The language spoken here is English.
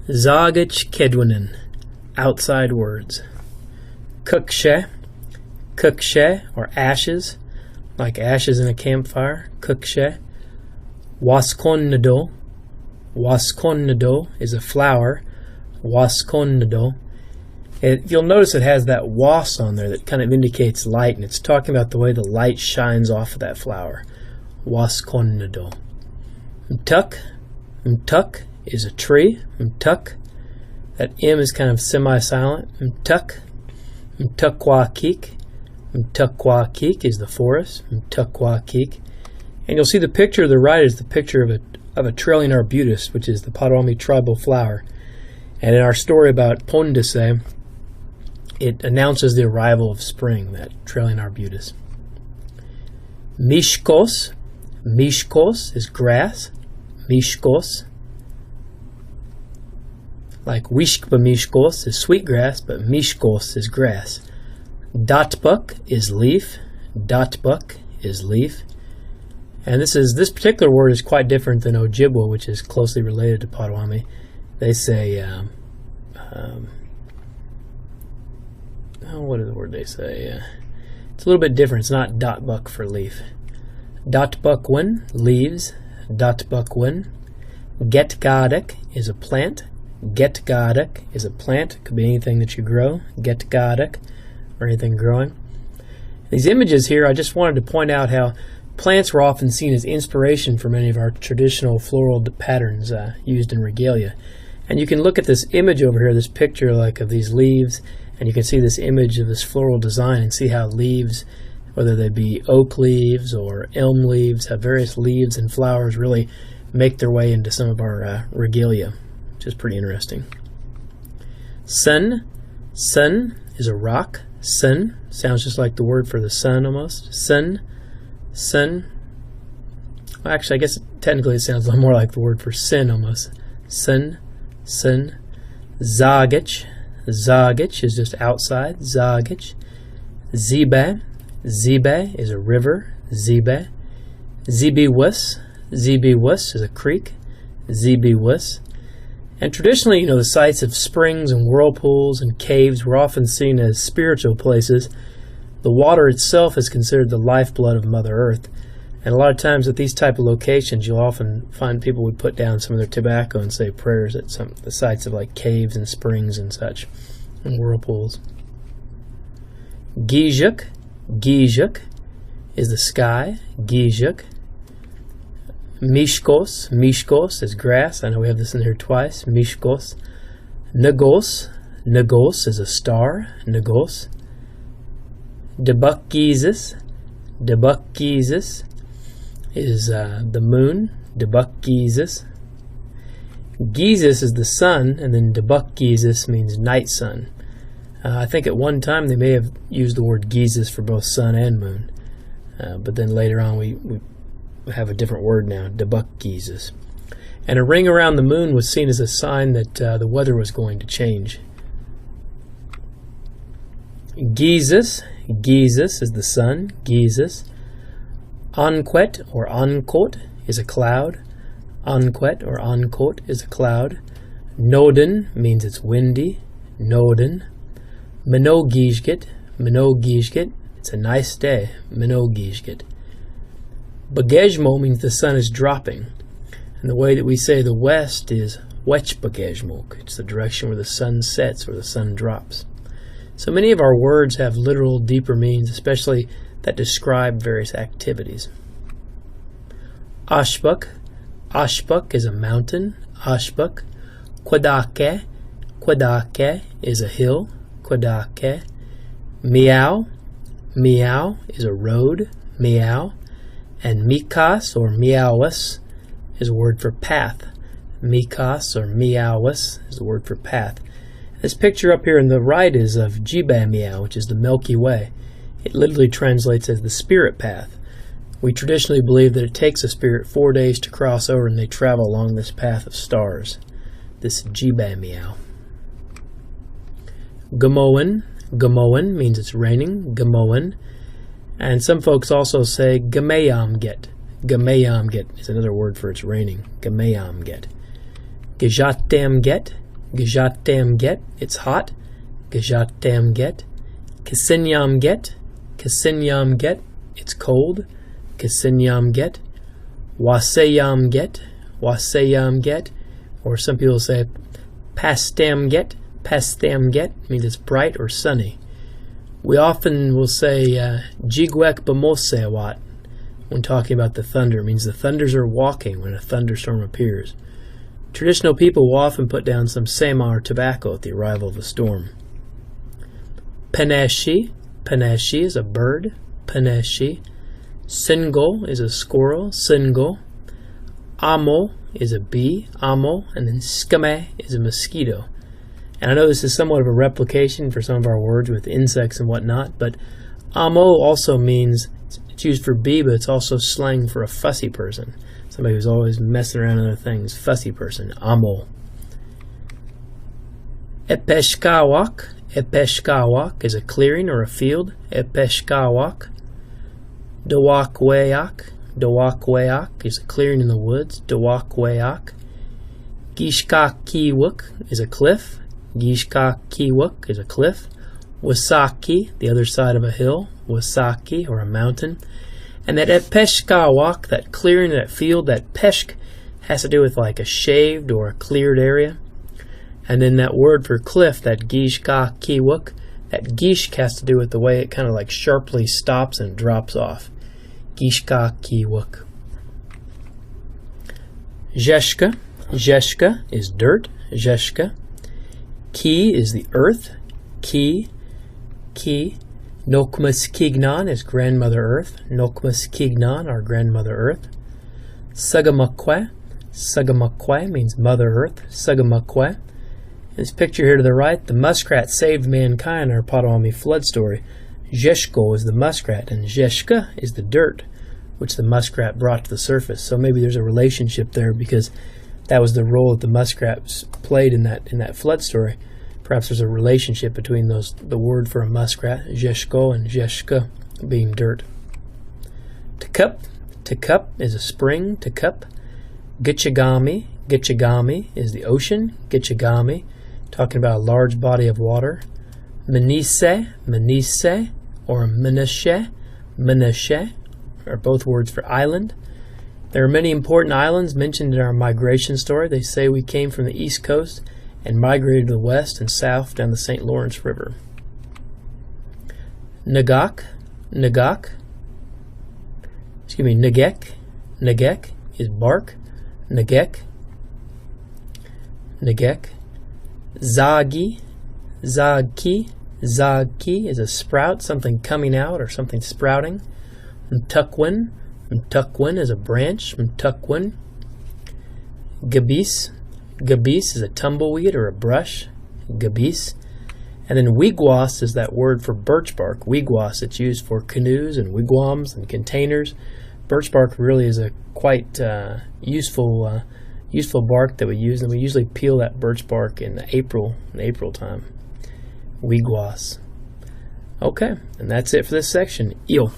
Zagich kedwinin, outside words. Kukshe, kukshe, or ashes, like ashes in a campfire. Kukshe. Waskonnado, waskonnado is a flower. Waskonnado. You'll notice it has that was on there that kind of indicates light, and it's talking about the way the light shines off of that flower. Waskonnado. Mtuk, mtuk is a tree. Mtuk. That M is kind of semi-silent. Mtuk. Mtukwakik. Mtukwakik is the forest. Mtukwakik. And you'll see the picture to the right is the picture of a trailing arbutus, which is the Potawatomi tribal flower. And in our story about Pondese, it announces the arrival of spring, that trailing arbutus. Mishkos. Mishkos is grass. Mishkos. Like wishkba mishkos is sweetgrass, but mishkos is grass. Datbuk is leaf. Datbuk is leaf. And this particular word is quite different than Ojibwa, which is closely related to Potawatomi. They say, what is the word they say? It's a little bit different. It's not datbuk for leaf. Datbukwin, leaves. Datbukwin. Getgadik is a plant. Getgadik is a plant. It could be anything that you grow. Getgadik, or anything growing. These images here, I just wanted to point out how plants were often seen as inspiration for many of our traditional floral patterns used in regalia. And you can look at this image over here, this picture like of these leaves, and you can see this image of this floral design and see how leaves, whether they be oak leaves or elm leaves, how various leaves and flowers really make their way into some of our regalia, which is pretty interesting. Sun. Sun is a rock. Sun sounds just like the word for the sun almost. Sun. Sun. Well, actually, I guess technically it sounds a lot more like the word for sin almost. Sun. Sun. Zagich. Zagich is just outside. Zagich. Zibe. Zibe is a river. Zibe. Zibiwus. Zibiwus is a creek. Zibiwus. And traditionally, the sites of springs and whirlpools and caves were often seen as spiritual places. The water itself is considered the lifeblood of Mother Earth. And a lot of times at these type of locations, you'll often find people would put down some of their tobacco and say prayers at the sites of like caves and springs and such, and whirlpools. Gijuk. Gijuk is the sky. Gijuk. Mishkos. Mishkos is grass. I know we have this in here twice. Mishkos. Nagos. Nagos is a star. Nagos. Debukgeesis. Debukgeesis is the moon. Debukgeesis. Geesis is the sun, and then Debukgeesis means night sun. I think at one time they may have used the word Geesis for both sun and moon, but then later on we have a different word now, Debukgeesis. And a ring around the moon was seen as a sign that the weather was going to change. Geesis. Geesis is the sun. Geesis. Anquet or Ankot is a cloud. Anquet or Ankot is a cloud. Noden means it's windy. Noden. Minogijgit. Minogijgit. It's a nice day. Minogijgit. Bagejmo means the sun is dropping. And the way that we say the west is Wechbagejmok. It's the direction where the sun sets, where the sun drops. So many of our words have literal, deeper meanings, especially that describe various activities. Ashbuk. Ashbuk is a mountain. Ashbuk. Kwadake. Kwadake is a hill. Kwadake. Meow. Meow is a road. Meow. And mikas or meowus is a word for path. Mikas or meowus is the word for path. This picture up here on the right is of Jibamiao, which is the Milky Way. It literally translates as the spirit path. We traditionally believe that it takes a spirit 4 days to cross over, and they travel along this path of stars. This Jibamiao. Gamoan. Gamoan means it's raining. Gamoan. And some folks also say Gamayamget. Gamayamget is another word for it's raining. Gamayamget. Gajatamget. Gajatam get, it's hot. Gajatam get. Kasinyam get, Kasinyam get, it's cold. Kasinyam get. Wasayam get, Wasayam get. Or some people say pastam get, means it's bright or sunny. We often will say jigwek bamosewat when talking about the thunder. It means the thunders are walking when a thunderstorm appears. Traditional people will often put down some sema or tobacco at the arrival of a storm. Peneshi, Peneshi is a bird. Peneshi. Single is a squirrel. Single. Amo is a bee. Amo. And then skame is a mosquito. And I know this is somewhat of a replication for some of our words with insects and whatnot, but amo also means, it's used for bee, but it's also slang for a fussy person. Somebody who's always messing around on other things. Fussy person. Amo. Epeshkawak. Epeshkawak is a clearing or a field. Epeshkawak. Dawakwayak. Dawakwayak is a clearing in the woods. Dawakwayak. Gishkakiwuk is a cliff. Gishkakiwuk is a cliff. Wasaki, the other side of a hill. Wasaki, or a mountain. And that Epeshkawak, that clearing, that field, that peshk, has to do with like a shaved or a cleared area. And then that word for cliff, that Gishkakiwuk, that gishk has to do with the way it kind of like sharply stops and drops off. Gishkakiwuk. Zheshka. Zheshka is dirt. Zheshka. Ki is the earth. Ki. Nokmuskignan is grandmother earth. Nokmuskignan, our grandmother earth. Sagamakwe. Sagamakwe means mother earth. Sagamakwe. This picture here to the right, the muskrat saved mankind in our Potawatomi flood story. Zheshko is the muskrat, and Zheshka is the dirt, which the muskrat brought to the surface. So maybe there's a relationship there because that was the role that the muskrat played in that flood story. Perhaps there's a relationship between the word for a muskrat, Zheshko, and Zheshka being dirt. Tekup. Tekup is a spring. Tekup. Gitchagami. Gitchagami is the ocean. Gitchagami, talking about a large body of water. Menise. Menise, or Menashe. Menashe are both words for island. There are many important islands mentioned in our migration story. They say we came from the east coast and migrated to the west and south down the St. Lawrence River. Nagak. Nagak. Excuse me, Nagek. Nagek is bark. Nagek. Nagek. Zagi. Zagki. Zagki is a sprout, something coming out or something sprouting. Mtukwin. Mtukwin is a branch. Mtukwin. Gabis. Gabis is a tumbleweed or a brush. Gabis. And then wigwas is that word for birch bark. Wigwas, it's used for canoes and wigwams and containers. Birch bark really is a quite useful bark that we use, and we usually peel that birch bark in April time. Wigwas. Okay, and that's it for this section. Eel.